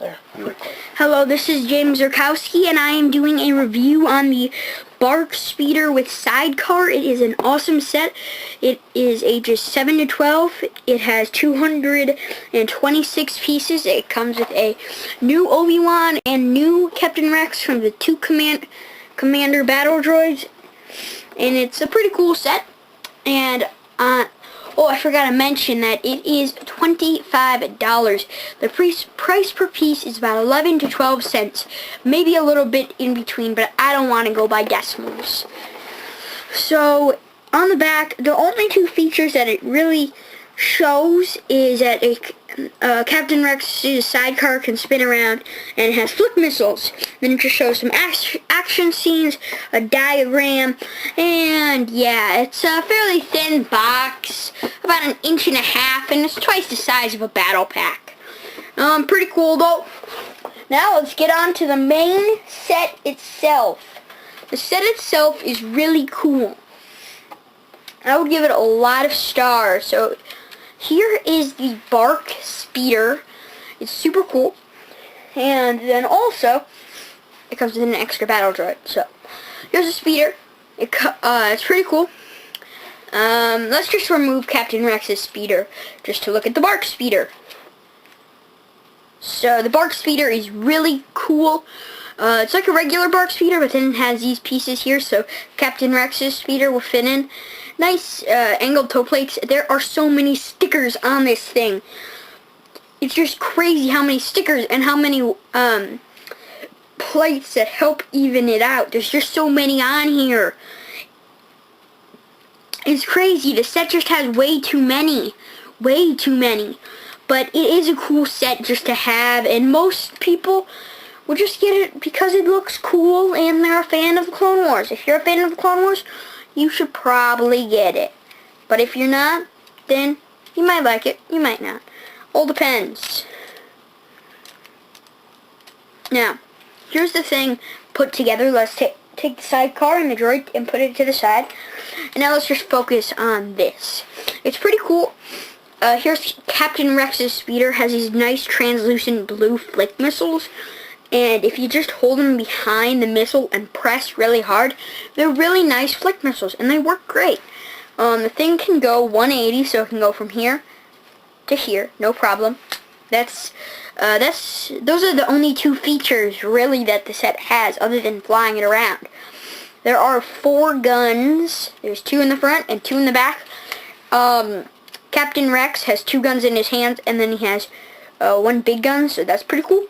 There, I'm recording. Hello, this is James Zurkowski, and I am doing a review on the BARC speeder with sidecar. It is an awesome set. It is ages 7 to 12. It has 226 pieces. It comes with a new Obi-Wan and new Captain Rex from the two Commander battle droids. And it's a pretty cool set. And oh, I forgot to mention that it is $25. The price per piece is about 11 to 12 cents. Maybe a little bit in between, but I don't want to go by decimals. So, on the back, the only two features that it really shows is that Captain Rex's sidecar can spin around and it has flick missiles. Then it just shows some action scenes, a diagram, and yeah, it's a fairly thin box, about 1.5 inches, and it's twice the size of a battle pack. Pretty cool though. Now let's get on to the main set itself. The set itself is really cool. I would give it a lot of stars. So here is the BARC speeder. It's super cool. And then also, it comes with an extra battle droid. So here's the speeder. It's pretty cool. Let's just remove Captain Rex's speeder just to look at the BARC speeder. So the BARC speeder is really cool. It's like a regular BARC speeder, but then it has these pieces here, so Captain Rex's speeder will fit in. Nice angled toe plates. There are so many stickers on this thing. It's just crazy how many stickers and how many plates that help even it out. There's just so many on here. It's crazy. The set just has way too many. Way too many. But it is a cool set just to have, and most people will just get it because it looks cool and they're a fan of the Clone Wars. If you're a fan of the Clone Wars, you should probably get it. But if you're not, then you might like it, you might not. All depends. Now, here's the thing put together. Let's take the sidecar and the droid and put it to the side. And now let's just focus on this. It's pretty cool. Here's Captain Rex's speeder. Has these nice translucent blue flick missiles. And if you just hold them behind the missile and press really hard, they're really nice flick missiles, and they work great. The thing can go 180, so it can go from here to here, no problem. Those are the only two features really that the set has, other than flying it around. There are 4 guns. There's 2 in the front and 2 in the back. Captain Rex has 2 guns in his hands, and then he has 1 big gun, so that's pretty cool.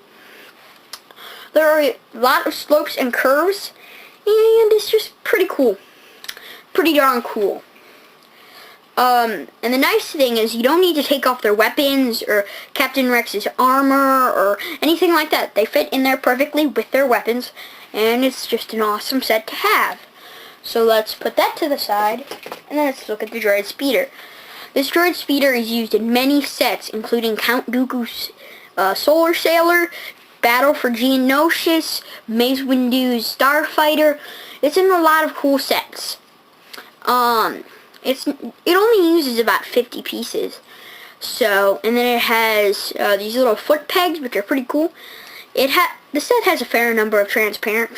There are a lot of slopes and curves, and it's just pretty cool. Pretty darn cool. And the nice thing is you don't need to take off their weapons or Captain Rex's armor or anything like that. They fit in there perfectly with their weapons, and it's just an awesome set to have. So let's put that to the side, and then let's look at the droid speeder. This droid speeder is used in many sets, including Count Dooku's Solar Sailor, Battle for Geonosis, Mace Windu's Starfighter. It's in a lot of cool sets. It only uses about 50 pieces. So, and then it has these little foot pegs, which are pretty cool. The set has a fair number of transparent.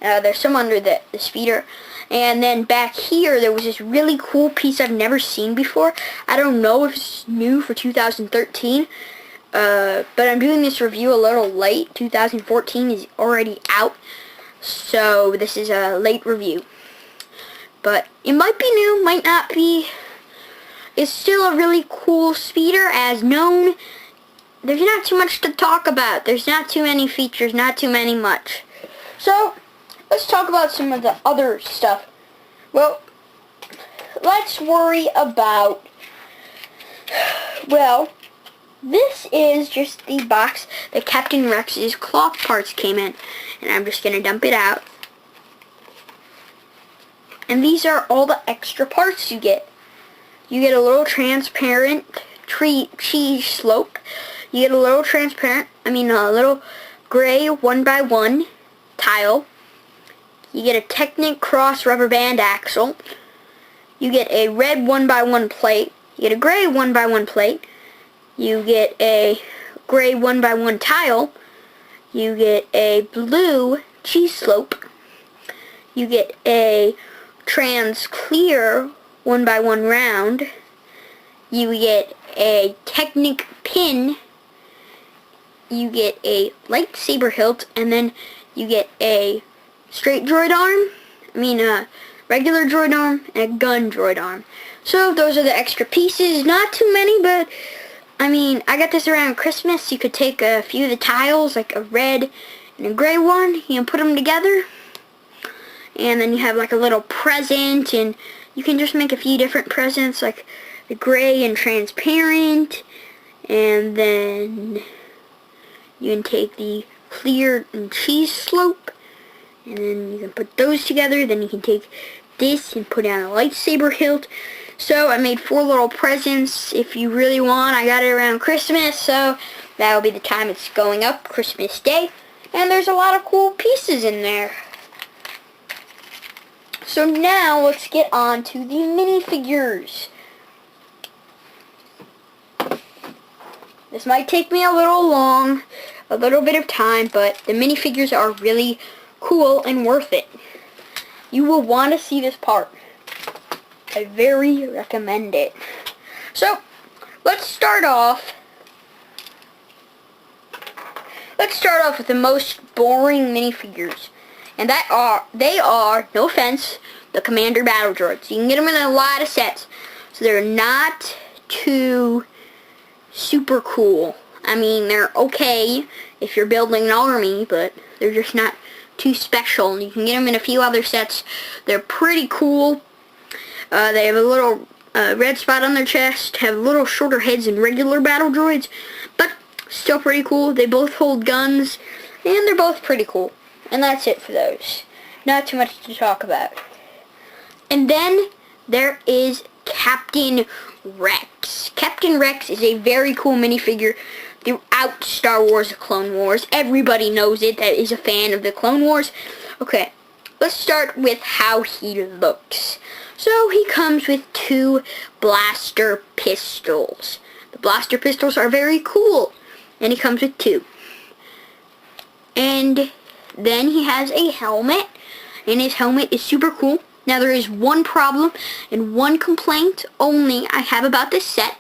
There's some under the speeder. And then back here, there was this really cool piece I've never seen before. I don't know if it's new for 2013. But I'm doing this review a little late. 2014 is already out, so this is a late review. But it might be new, might not be. It's still a really cool speeder, as known. There's not too much to talk about. There's not too many features, not too many much. So, let's talk about some of the other stuff. Well, let's worry about, well, this is just the box that Captain Rex's cloth parts came in. And I'm just going to dump it out. And these are all the extra parts you get. You get a little transparent cheese slope. You get a little a little gray 1x1 tile. You get a Technic Cross rubber band axle. You get a red 1x1 plate. You get a gray 1x1 plate. You get a gray 1x1 tile. You get a blue cheese slope. You get a trans clear 1x1 round. You get a Technic pin. You get a lightsaber hilt, and then you get a straight droid arm. Regular droid arm and a gun droid arm. So those are the extra pieces. Not too many, but I got this around Christmas. You could take a few of the tiles, like a red and a gray one, and put them together. And then you have like a little present, and you can just make a few different presents, like the gray and transparent. And then you can take the clear and cheese slope, and then you can put those together. Then you can take this and put down a lightsaber hilt. So I made 4 little presents. If you really want, I got it around Christmas, so that will be the time it's going up, Christmas Day. And there's a lot of cool pieces in there. So now let's get on to the minifigures. This might take me a little bit of time, but the minifigures are really cool and worth it. You will want to see this part. I very recommend it. So, let's start off with the most boring minifigures. And they are, no offense, the Commander Battle Droids. You can get them in a lot of sets. So they're not too super cool. They're okay if you're building an army, but they're just not too special. You can get them in a few other sets. They're pretty cool. They have a little red spot on their chest, have little shorter heads than regular battle droids, but still pretty cool. They both hold guns, and they're both pretty cool. And that's it for those. Not too much to talk about. And then there is Captain Rex. Captain Rex is a very cool minifigure throughout Star Wars The Clone Wars. Everybody knows it that is a fan of The Clone Wars. Okay, let's start with how he looks. So he comes with 2 blaster pistols. The blaster pistols are very cool. And he comes with 2. And then he has a helmet, and his helmet is super cool. Now there is one problem and one complaint only I have about this set,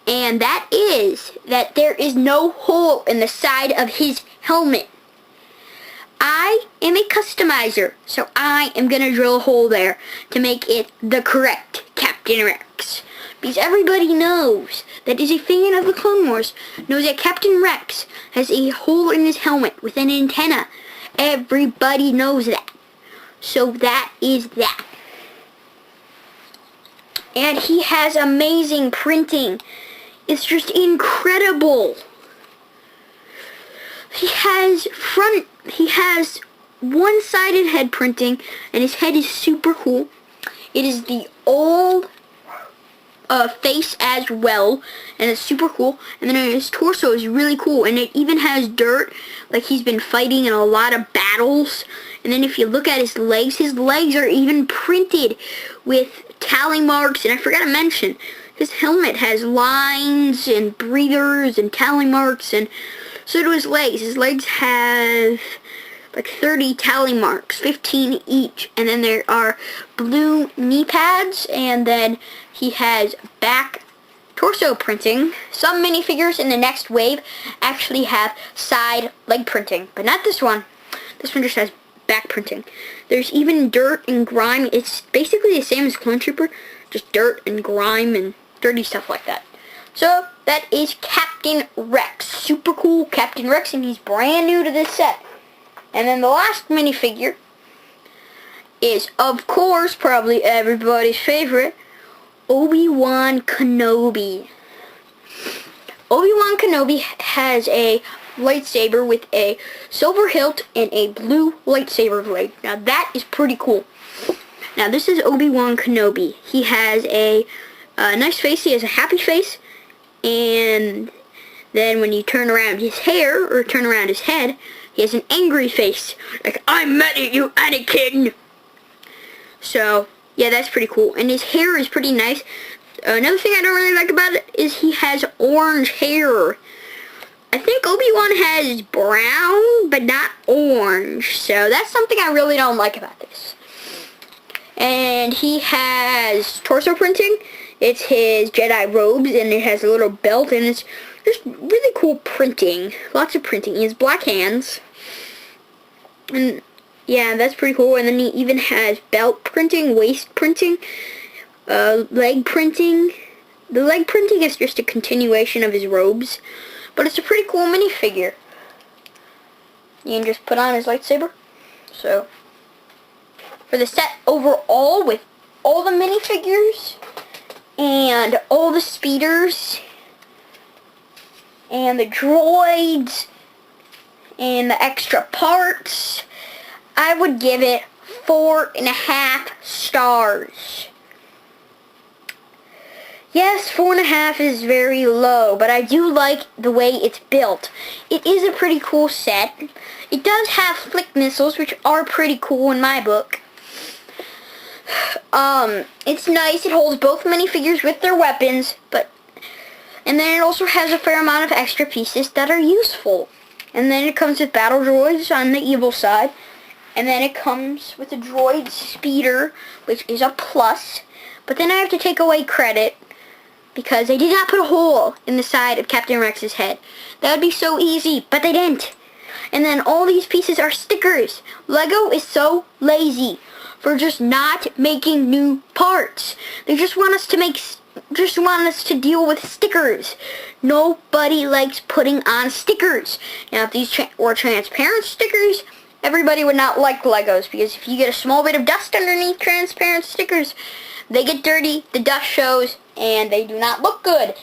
and that is that there is no hole in the side of his helmet. I am a customizer, so I am going to drill a hole there to make it the correct Captain Rex. Because everybody knows that is a fan of the Clone Wars, knows that Captain Rex has a hole in his helmet with an antenna. Everybody knows that. So that is that. And he has amazing printing. It's just incredible. He has one-sided head printing, and his head is super cool. It is the old face as well, and it's super cool. And then his torso is really cool, and it even has dirt, like he's been fighting in a lot of battles. And then if you look at his legs are even printed with tally marks. And I forgot to mention, his helmet has lines and breathers and tally marks, and so do his legs. His legs have like 30 tally marks, 15 each, and then there are blue knee pads, and then he has back torso printing. Some minifigures in the next wave actually have side leg printing, but not this one. This one just has back printing. There's even dirt and grime. It's basically the same as Clone Trooper, just dirt and grime and dirty stuff like that. So that is Captain Rex. Super cool Captain Rex, and he's brand new to this set. And then the last minifigure is, of course, probably everybody's favorite, Obi-Wan Kenobi. Obi-Wan Kenobi has a lightsaber with a silver hilt and a blue lightsaber blade. Now that is pretty cool. Now this is Obi-Wan Kenobi. He has a nice face. He has a happy face, and then when you turn around his hair or turn around his head, he has an angry face, like, I'm mad at you, Anakin. So yeah, that's pretty cool. And his hair is pretty nice. Another thing I don't really like about it is he has orange hair. I think Obi-Wan has brown, but not orange. So that's something I really don't like about this. And he has torso printing. It's his Jedi robes, and it has a little belt, and it's just really cool printing. Lots of printing. He has black hands. And yeah, that's pretty cool. And then he even has belt printing, waist printing, leg printing. The leg printing is just a continuation of his robes. But it's a pretty cool minifigure. You can just put on his lightsaber. So, for the set overall, with all the minifigures, and all the speeders, and the droids, and the extra parts, I would give it 4.5 stars. Yes, 4.5 is very low, but I do like the way it's built. It is a pretty cool set. It does have flick missiles, which are pretty cool in my book. It's nice. It holds both minifigures with their weapons, and then it also has a fair amount of extra pieces that are useful. And then it comes with battle droids on the evil side, and then it comes with a droid speeder, which is a plus. But then I have to take away credit, because they did not put a hole in the side of Captain Rex's head. That would be so easy, but they didn't. And then all these pieces are stickers. Lego is so lazy for just not making new parts. They just want us to deal with stickers. Nobody likes putting on stickers. Now, if these were transparent stickers, everybody would not like Legos, because if you get a small bit of dust underneath transparent stickers, they get dirty, the dust shows, and they do not look good.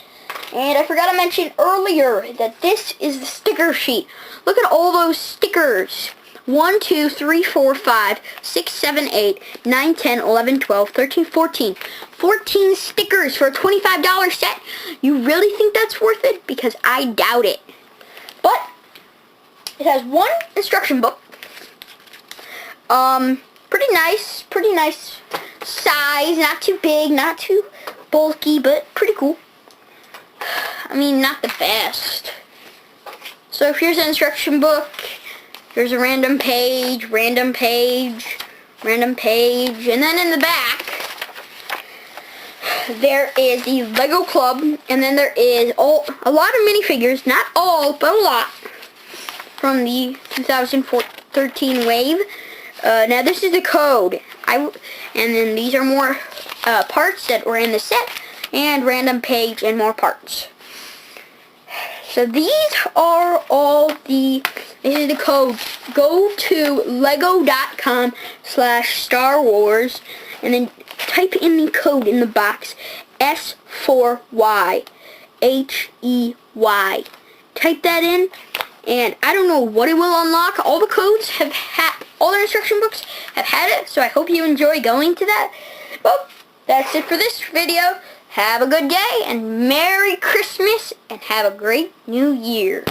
And I forgot to mention earlier that this is the sticker sheet. Look at all those stickers. 1, 2, 3, 4, 5, 6, 7, 8, 9, 10, 11, 12, 13, 14. 14 stickers for a $25 set. You really think that's worth it? Because I doubt it. But it has one instruction book. Pretty nice size. Not too big, not too bulky, but pretty cool. I mean, not the best. So here's an instruction book. Here's a random page, and then in the back, there is the Lego Club, and then there is a lot of minifigures, not all, but a lot, from the 2013 wave. Now this is the code, and then these are more parts that were in the set, and random page and more parts. So these are all this is the code. Go to lego.com/Star Wars and then type in the code in the box, S4Y, HEY. Type that in, and I don't know what it will unlock. All the codes have all the instruction books have had it, so I hope you enjoy going to that. Well, that's it for this video. Have a good day, and Merry Christmas, and have a great New Year.